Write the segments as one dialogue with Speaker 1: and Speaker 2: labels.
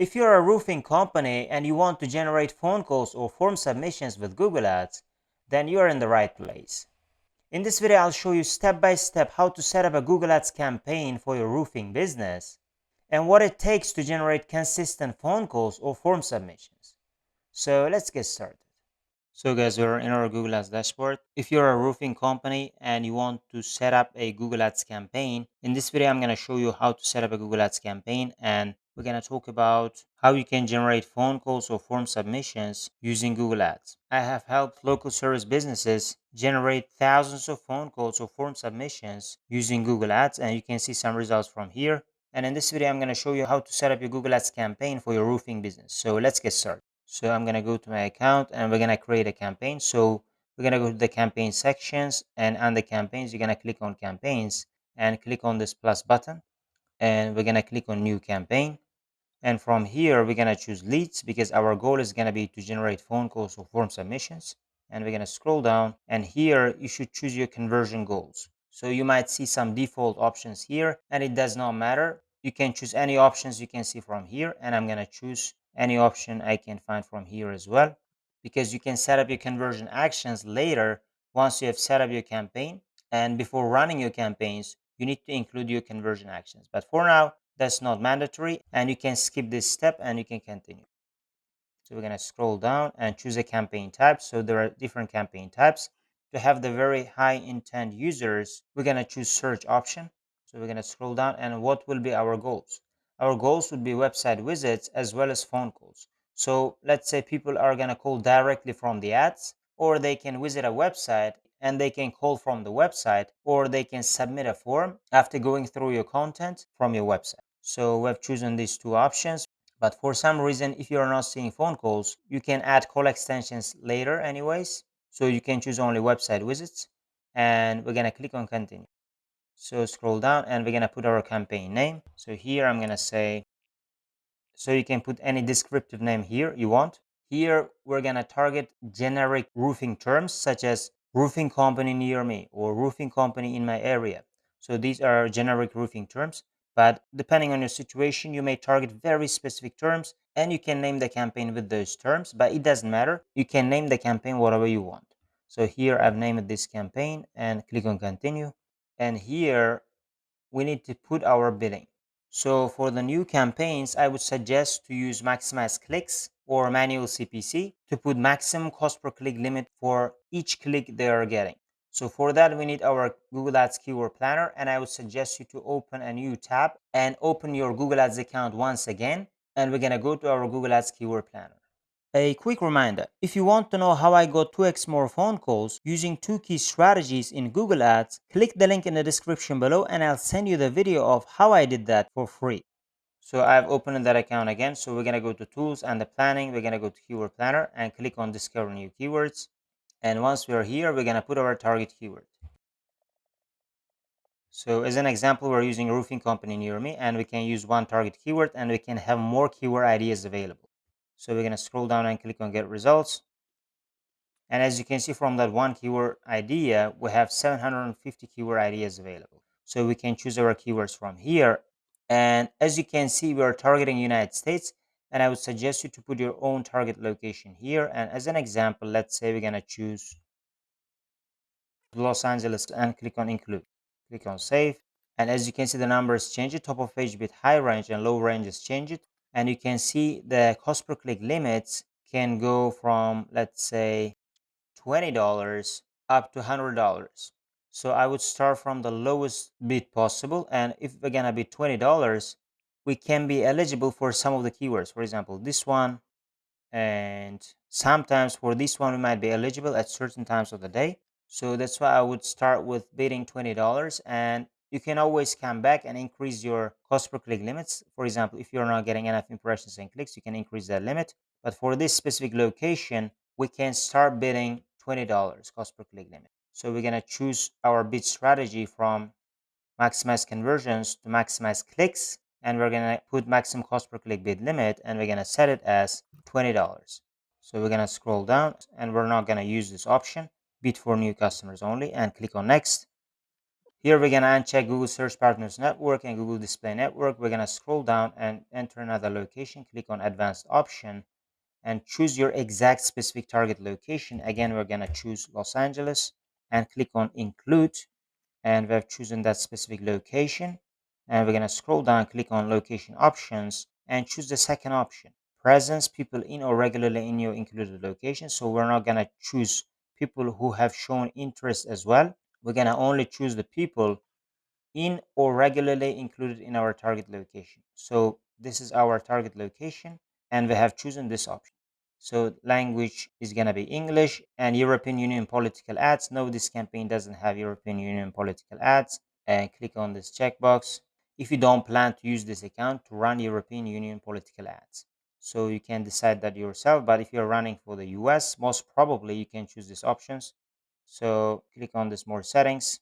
Speaker 1: If you're a roofing company and you want to generate phone calls or form submissions with Google Ads, then you're in the right place. In this video, I'll show you step by step how to set up a Google Ads campaign for your roofing business and what it takes to generate consistent phone calls or form submissions. So let's get started. So guys, we're in our Google Ads dashboard. If you're a roofing company and you want to set up a Google Ads campaign, in this video, I'm going to show you how to set up a Google Ads campaign, and we're going to talk about how you can generate phone calls or form submissions using Google Ads. I have helped local service businesses generate thousands of phone calls or form submissions using Google Ads, and you can see some results from here. And in this video, I'm going to show you how to set up your Google Ads campaign for your roofing business. So let's get started. So I'm going to go to my account and we're going to create a campaign. So we're going to go to the campaign sections, and on the campaigns, you're going to click on campaigns and click on this plus button, and we're going to click on new campaign. And from here, we're going to choose leads because our goal is going to be to generate phone calls or form submissions. And we're going to scroll down, and here you should choose your conversion goals. So you might see some default options here, and it does not matter. You can choose any options you can see from here, and I'm going to choose any option I can find from here as well, because you can set up your conversion actions later once you have set up your campaign. And before running your campaigns, you need to include your conversion actions. But for now, that's not mandatory, and you can skip this step and you can continue. So we're going to scroll down and choose a campaign type. So there are different campaign types. To have the very high intent users, we're going to choose search option. So we're going to scroll down, and what will be our goals? Our goals would be website visits as well as phone calls. So let's say people are going to call directly from the ads, or they can visit a website and they can call from the website, or they can submit a form after going through your content from your website. So we've chosen these two options. But for some reason, if you're not seeing phone calls, you can add call extensions later anyways. So you can choose only website visits, and we're going to click on continue. So scroll down and we're going to put our campaign name. So here I'm going to say, so you can put any descriptive name here you want. Here we're going to target generic roofing terms such as roofing company near me or roofing company in my area. So these are generic roofing terms, but depending on your situation, you may target very specific terms, and you can name the campaign with those terms, but it doesn't matter. You can name the campaign whatever you want. So here I've named this campaign and click on continue. And here we need to put our bidding. So for the new campaigns, I would suggest to use maximize clicks or manual CPC to put maximum cost per click limit for each click they are getting. So for that, we need our Google Ads Keyword Planner, and I would suggest you to open a new tab and open your Google Ads account once again, and we're going to go to our Google Ads Keyword Planner. A quick reminder, if you want to know how I got 2x more phone calls using two key strategies in Google Ads, click the link in the description below and I'll send you the video of how I did that for free. So I've opened that account again. So we're going to go to tools and the planning. We're going to go to keyword planner and click on discover new keywords. And once we're here, we're going to put our target keyword. So as an example, we're using roofing company near me, and we can use one target keyword and we can have more keyword ideas available. So we're going to scroll down and click on get results. And as you can see from that one keyword idea, we have 750 keyword ideas available. So we can choose our keywords from here. And as you can see, we are targeting United States. And I would suggest you to put your own target location here. And as an example, let's say we're going to choose Los Angeles and click on include. Click on save. And as you can see, the numbers change it. Top of page bit high range and low ranges change it. And you can see the cost per click limits can go from, let's say, $20 up to $100. So I would start from the lowest bid possible. And if we're going to be $20, we can be eligible for some of the keywords. For example, this one. And sometimes for this one, we might be eligible at certain times of the day. So that's why I would start with bidding $20. And you can always come back and increase your cost per click limits. For example, if you're not getting enough impressions and clicks, you can increase that limit. But for this specific location, we can start bidding $20 cost per click limit. So we're going to choose our bid strategy from maximize conversions to maximize clicks, and we're going to put maximum cost per click bid limit, and we're going to set it as $20. So we're going to scroll down, and we're not going to use this option, bid for new customers only, and click on next. Here we're going to uncheck Google Search Partners Network and Google Display Network. We're going to scroll down and enter another location, click on Advanced Option, and choose your exact specific target location. Again, we're going to choose Los Angeles and click on Include, and we have chosen that specific location. And we're going to scroll down, click on Location Options, and choose the second option, presence people in or regularly in your included location. So we're not going to choose people who have shown interest as well. We're going to only choose the people in or regularly included in our target location. So this is our target location, and we have chosen this option. So language is going to be English, and European Union political ads. No, this campaign doesn't have European Union political ads. And click on this checkbox if you don't plan to use this account to run European Union political ads. So you can decide that yourself, but if you're running for the US, most probably you can choose these options. So click on this more settings,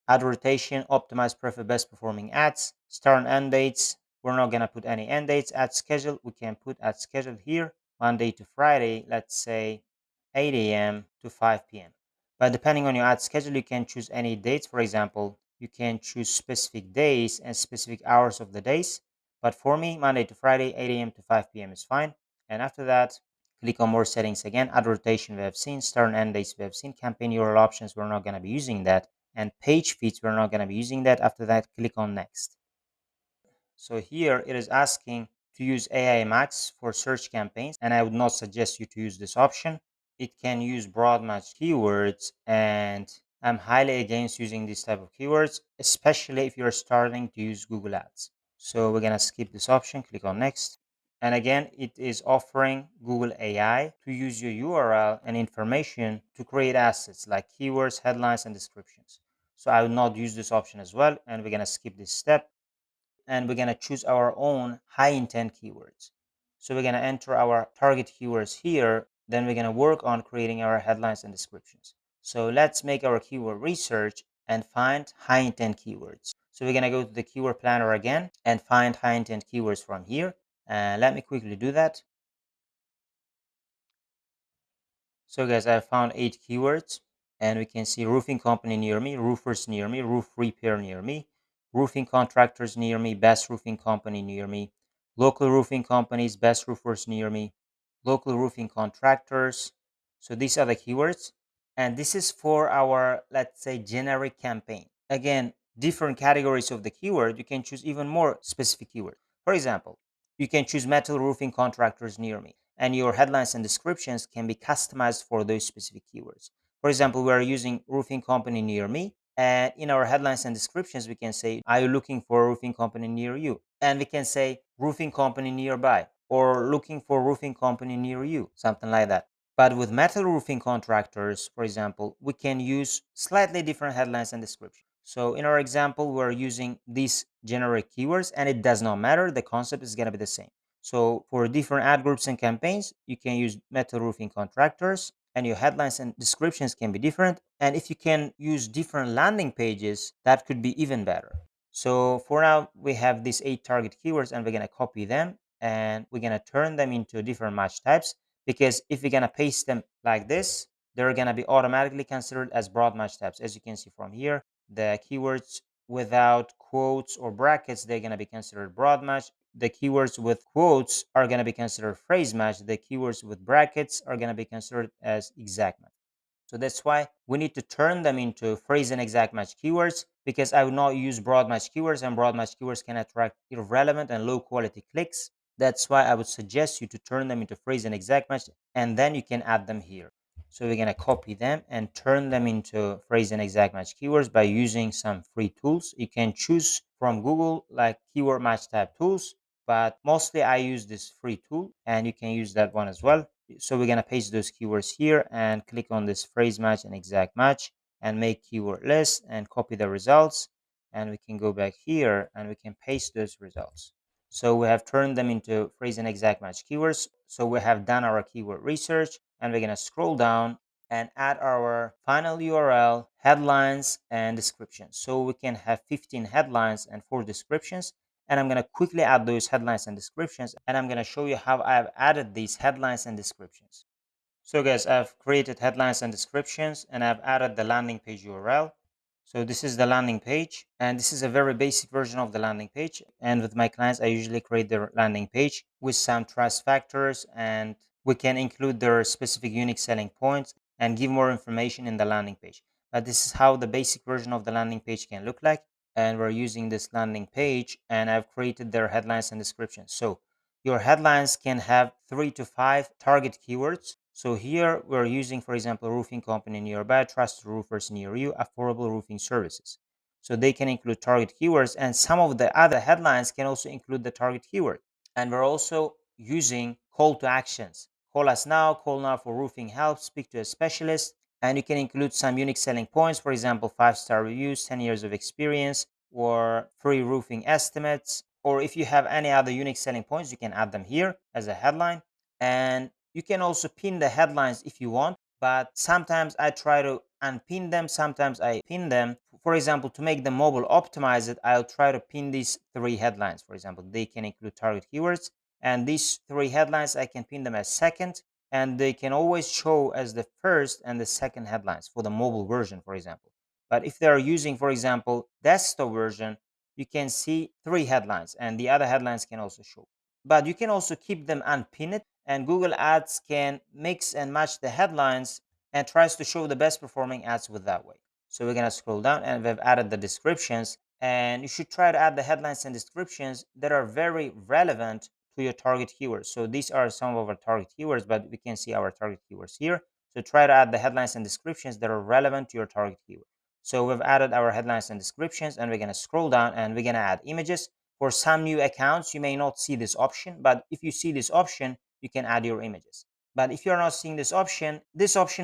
Speaker 1: ad rotation, optimize, prefer best performing ads, start and end dates. We're not going to put any end dates. Ad schedule, we can put ad schedule here, Monday to Friday, let's say 8 a.m. to 5 p.m. But depending on your ad schedule, you can choose any dates. For example, you can choose specific days and specific hours of the days. But for me, Monday to Friday, 8 a.m. to 5 p.m. is fine. And after that, click on more settings again. Ad rotation we have seen, start and end dates we have seen, campaign URL options, we're not going to be using that, and page feeds, we're not going to be using that. After that, click on next. So here it is asking to use AI Max for search campaigns, and I would not suggest you to use this option. It can use broad match keywords, and I'm highly against using this type of keywords, especially if you're starting to use Google Ads. So we're going to skip this option, click on next. And again, it is offering Google AI to use your URL and information to create assets like keywords, headlines, and descriptions. So I will not use this option as well, and we're going to skip this step, and we're going to choose our own high intent keywords. So we're going to enter our target keywords here, then we're going to work on creating our headlines and descriptions. So let's make our keyword research and find high intent keywords. So we're going to go to the keyword planner again and find high intent keywords from here. Let me quickly do that. So guys, I found 8 keywords, and we can see roofing company near me, roofers near me, roof repair near me, roofing contractors near me, best roofing company near me, local roofing companies, best roofers near me, local roofing contractors. So these are the keywords, and this is for our, let's say, generic campaign. Again, different categories of the keyword, you can choose even more specific keywords. For example, you can choose metal roofing contractors near me, and your headlines and descriptions can be customized for those specific keywords. For example, we are using roofing company near me, and in our headlines and descriptions, we can say, are you looking for a roofing company near you? And we can say roofing company nearby, or looking for roofing company near you, something like that. But with metal roofing contractors, for example, we can use slightly different headlines and descriptions. So in our example, we're using these generic keywords, and it does not matter. The concept is going to be the same. So for different ad groups and campaigns, you can use metal roofing contractors, and your headlines and descriptions can be different. And if you can use different landing pages, that could be even better. So for now, we have these 8 target keywords, and we're going to copy them, and we're going to turn them into different match types, because if we're going to paste them like this, they're going to be automatically considered as broad match types. As you can see from here, the keywords without quotes or brackets, they're going to be considered broad match. The keywords with quotes are going to be considered phrase match. The keywords with brackets are going to be considered as exact match. So that's why we need to turn them into phrase and exact match keywords, because I would not use broad match keywords, and broad match keywords can attract irrelevant and low quality clicks. That's why I would suggest you to turn them into phrase and exact match, and then you can add them here. So we're going to copy them and turn them into phrase and exact match keywords by using some free tools. You can choose from Google like keyword match type tools, but mostly I use this free tool, and you can use that one as well. So we're going to paste those keywords here and click on this phrase match and exact match and make keyword list and copy the results. And we can go back here and we can paste those results. So we have turned them into phrase and exact match keywords. So we have done our keyword research, and we're going to scroll down and add our final URL, headlines, and descriptions. So we can have 15 headlines and 4 descriptions. And I'm going to quickly add those headlines and descriptions, and I'm going to show you how I've added these headlines and descriptions. So guys, I've created headlines and descriptions, and I've added the landing page URL. So this is the landing page, and this is a very basic version of the landing page. And with my clients, I usually create their landing page with some trust factors, and we can include their specific unique selling points and give more information in the landing page. But this is how the basic version of the landing page can look like. And we're using this landing page, and I've created their headlines and descriptions. So your headlines can have 3 to 5 target keywords. So here we're using, for example, roofing company nearby, trusted roofers near you, affordable roofing services. So they can include target keywords, and some of the other headlines can also include the target keyword. And we're also using call to actions. Call us now, call now for roofing help, speak to a specialist. And you can include some unique selling points, for example, 5-star reviews, 10 years of experience, or free roofing estimates. Or if you have any other unique selling points, you can add them here as a headline. And you can also pin the headlines if you want, but sometimes I try to unpin them, sometimes I pin them. For example, to make the mobile optimize it, I'll try to pin these 3 headlines. For example, they can include target keywords, and these 3 headlines I can pin them as second, and they can always show as the first and the second headlines for the mobile version, for example. But if they are using, for example, desktop version, you can see 3 headlines, and the other headlines can also show. But you can also keep them unpinned, and Google Ads can mix and match the headlines and tries to show the best performing ads with that way. So we're going to scroll down, and we've added the descriptions, and you should try to add the headlines and descriptions that are very relevant to your target keywords. So these are some of our target keywords, but we can see our target keywords here. So try to add the headlines and descriptions that are relevant to your target keyword. So we've added our headlines and descriptions, and we're going to scroll down, and we're going to add images. For some new accounts, you may not see this option, but if you see this option, you can add your images. But if you're not seeing this option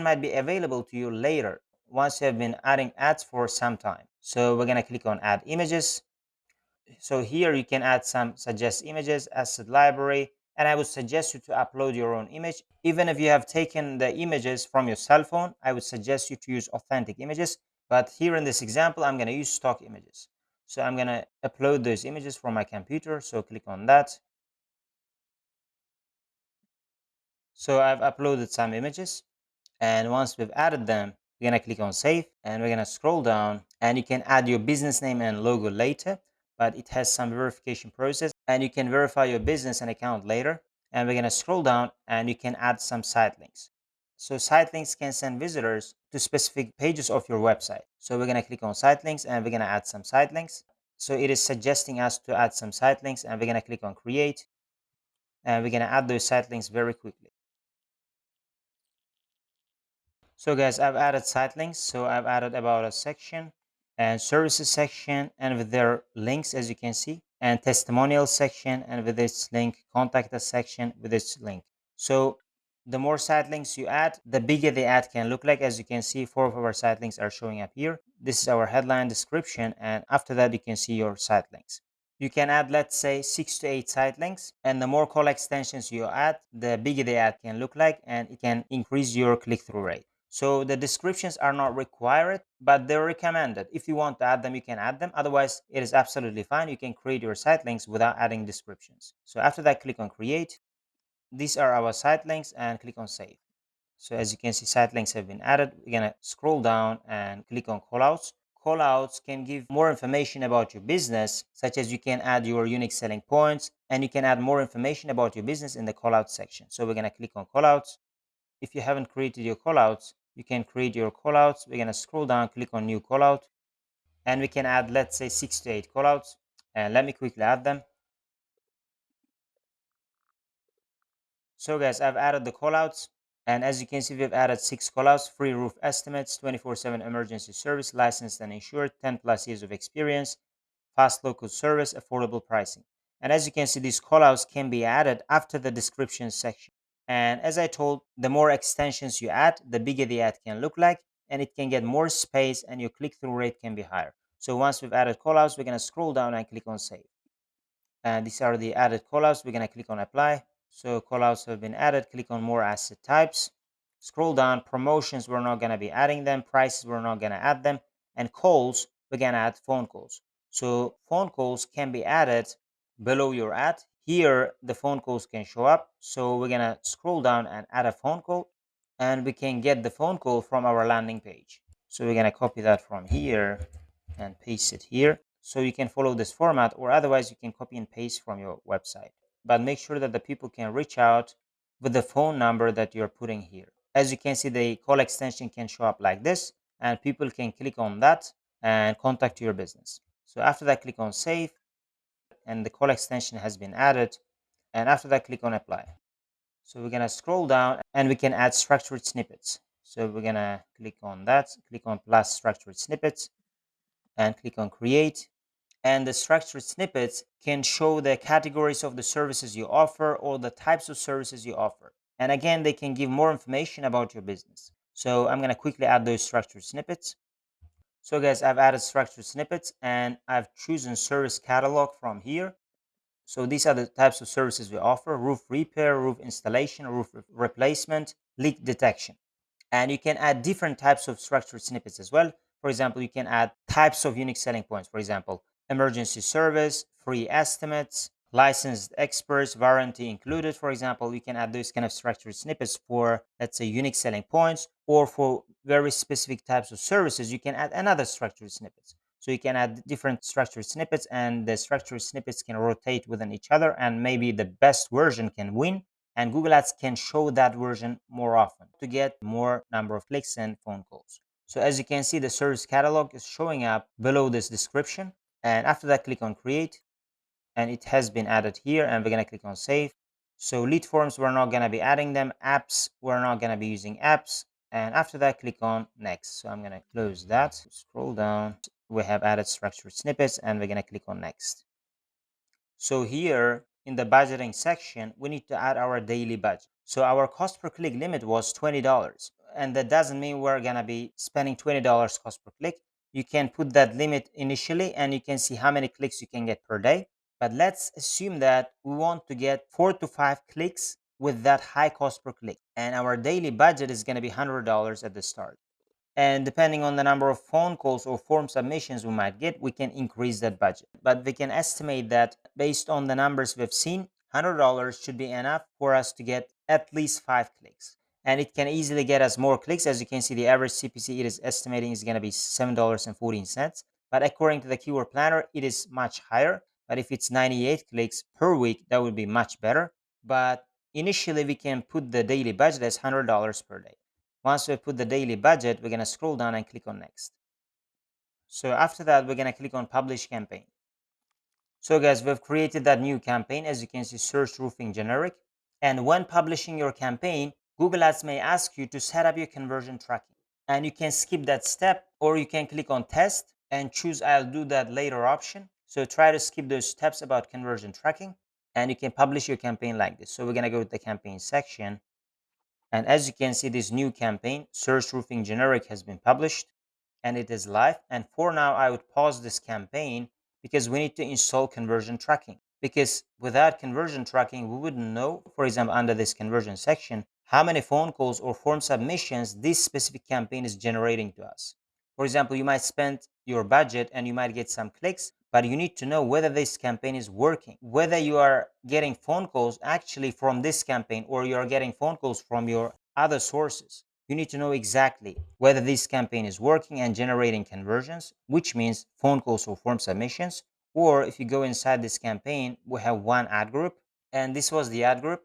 Speaker 1: might be available to you later once you have been adding ads for some time. So we're going to click on add images. So here you can add some suggest images, asset library, and I would suggest you to upload your own image. Even if you have taken the images from your cell phone, I would suggest you to use authentic images. But here in this example, I'm going to use stock images. So I'm going to upload those images from my computer. So click on that. So I've uploaded some images, and once we've added them, we're going to click on save, and we're going to scroll down, and you can add your business name and logo later, but it has some verification process, and you can verify your business and account later. And we're going to scroll down, and you can add some site links. So site links can send visitors to specific pages of your website. So we're going to click on site links, and we're going to add some site links. So it is suggesting us to add some site links, and we're going to click on create, and we're going to add those site links very quickly. So guys, I've added site links. So I've added about us section and services section, and with their links, as you can see, and testimonial section, and with this link, contact us section with this link. So the more site links you add, the bigger the ad can look like. As you can see, 4 of our site links are showing up here. This is our headline description, and after that, you can see your site links. You can add, let's say, 6 to 8 site links, and the more call extensions you add, the bigger the ad can look like, and it can increase your click-through rate. So the descriptions are not required, but they're recommended. If you want to add them, you can add them. Otherwise, it is absolutely fine. You can create your site links without adding descriptions. So after that, click on create. These are our site links, and click on save. So as you can see, site links have been added. We're going to scroll down and click on callouts. Callouts can give more information about your business, such as you can add your unique selling points, and you can add more information about your business in the callout section. So we're going to click on callouts. If you haven't created your callouts, you can create your callouts. We're going to scroll down, click on new callout, and we can add, let's say, 6 to 8 callouts. And let me quickly add them. So guys, I've added the callouts, and as you can see, we've added 6 callouts: free roof estimates, 24/7 emergency service, licensed and insured, 10 plus years of experience, fast local service, affordable pricing. And as you can see, these callouts can be added after the description section. And as I told, the more extensions you add, the bigger the ad can look like, and it can get more space, and your click-through rate can be higher. So once we've added callouts, we're going to scroll down and click on save. And these are the added callouts. We're going to click on apply. So callouts have been added. Click on more asset types. Scroll down. Promotions, we're not going to be adding them. Prices, we're not going to add them. And calls, we're going to add phone calls. So phone calls can be added below your ad. Here, the phone calls can show up. So we're going to scroll down and add a phone call. And we can get the phone call from our landing page. So we're going to copy that from here and paste it here. So you can follow this format, or otherwise you can copy and paste from your website. But make sure that the people can reach out with the phone number that you're putting here. As you can see, the call extension can show up like this, and people can click on that and contact your business. So after that, click on save, and the call extension has been added. And after that, click on apply. So we're gonna scroll down and we can add structured snippets. So we're gonna click on that, click on plus structured snippets, and click on create. And the structured snippets can show the categories of the services you offer or the types of services you offer. And again, they can give more information about your business. So I'm gonna quickly add those structured snippets. So guys, I've added structured snippets and I've chosen service catalog from here. So these are the types of services we offer: roof repair, roof installation, roof replacement, leak detection. And you can add different types of structured snippets as well. For example, you can add types of unique selling points. For example, emergency service, free estimates, licensed experts, warranty included. For example, you can add those kind of structured snippets for, let's say, unique selling points, or for very specific types of services, you can add another structured snippets. So you can add different structured snippets, and the structured snippets can rotate within each other, and maybe the best version can win, and Google Ads can show that version more often to get more number of clicks and phone calls. So as you can see, the service catalog is showing up below this description. And after that, click on create, and it has been added here, and we're going to click on save. So lead forms, we're not going to be adding them. Apps, we're not going to be using apps. And after that, click on next. So I'm going to close that, scroll down. We have added structured snippets, and we're going to click on next. So here in the budgeting section, we need to add our daily budget. So our cost per click limit was $20. And that doesn't mean we're going to be spending $20 cost per click. You can put that limit initially, and you can see how many clicks you can get per day. But let's assume that we want to get 4 to 5 clicks with that high cost per click. And our daily budget is going to be $100 at the start. And depending on the number of phone calls or form submissions we might get, we can increase that budget. But we can estimate that based on the numbers we've seen, $100 should be enough for us to get at least 5 clicks. And it can easily get us more clicks. As you can see, the average CPC it is estimating is going to be $7.14. But according to the keyword planner, it is much higher. But if it's 98 clicks per week, that would be much better. But initially, we can put the daily budget as $100 per day. Once we put the daily budget, we're going to scroll down and click on next. So after that, we're going to click on publish campaign. So guys, we've created that new campaign. As you can see, search roofing generic. And when publishing your campaign, Google Ads may ask you to set up your conversion tracking. And you can skip that step, or you can click on test and choose I'll do that later option. So try to skip those steps about conversion tracking, and you can publish your campaign like this. So we're going to go to the campaign section. And as you can see, this new campaign, Search Roofing Generic, has been published and it is live. And for now, I would pause this campaign because we need to install conversion tracking. Because without conversion tracking, we wouldn't know, for example, under this conversion section, how many phone calls or form submissions this specific campaign is generating to us. For example, you might spend your budget and you might get some clicks, but you need to know whether this campaign is working, whether you are getting phone calls actually from this campaign or you are getting phone calls from your other sources. You need to know exactly whether this campaign is working and generating conversions, which means phone calls or form submissions. Or if you go inside this campaign, we have one ad group, and this was the ad group.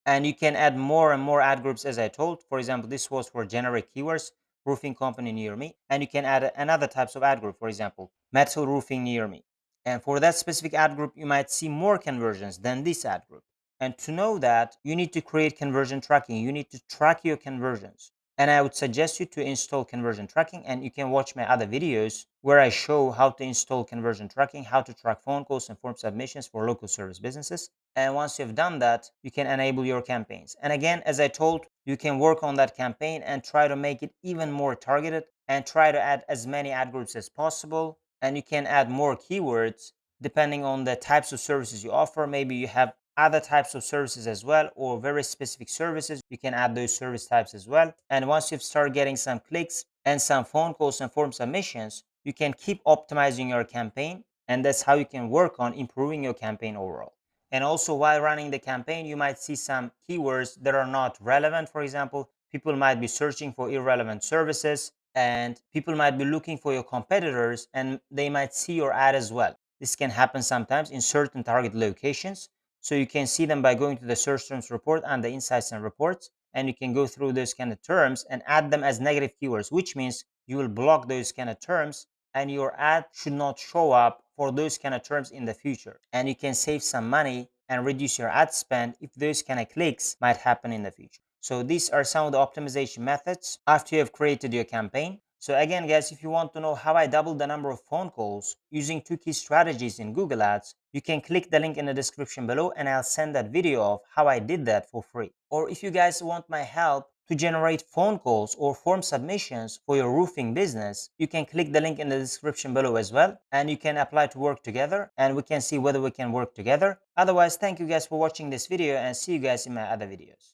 Speaker 1: And you can add more and more ad groups, as I told. For example, this was for generic keywords, roofing company near me. And you can add another types of ad group, for example, metal roofing near me. And for that specific ad group, you might see more conversions than this ad group. And to know that, you need to create conversion tracking. You need to track your conversions. And I would suggest you to install conversion tracking, and you can watch my other videos where I show how to install conversion tracking, how to track phone calls and form submissions for local service businesses. And once you've done that, you can enable your campaigns. And again, as I told, you can work on that campaign and try to make it even more targeted and try to add as many ad groups as possible. And you can add more keywords depending on the types of services you offer. Maybe you have other types of services as well, or very specific services. You can add those service types as well. And once you've started getting some clicks and some phone calls and form submissions, you can keep optimizing your campaign. And that's how you can work on improving your campaign overall. And also, while running the campaign, you might see some keywords that are not relevant. For example, people might be searching for irrelevant services, and people might be looking for your competitors and they might see your ad as well. This can happen sometimes in certain target locations. So you can see them by going to the search terms report and the insights and reports, and you can go through those kind of terms and add them as negative keywords, which means you will block those kind of terms and your ad should not show up for those kind of terms in the future. And you can save some money and reduce your ad spend if those kind of clicks might happen in the future. So these are some of the optimization methods after you have created your campaign. So again, guys, if you want to know how I doubled the number of phone calls using 2 key strategies in Google Ads, you can click the link in the description below and I'll send that video of how I did that for free. Or if you guys want my help to generate phone calls or form submissions for your roofing business, you can click the link in the description below as well, and you can apply to work together and we can see whether we can work together. Otherwise, thank you guys for watching this video and see you guys in my other videos.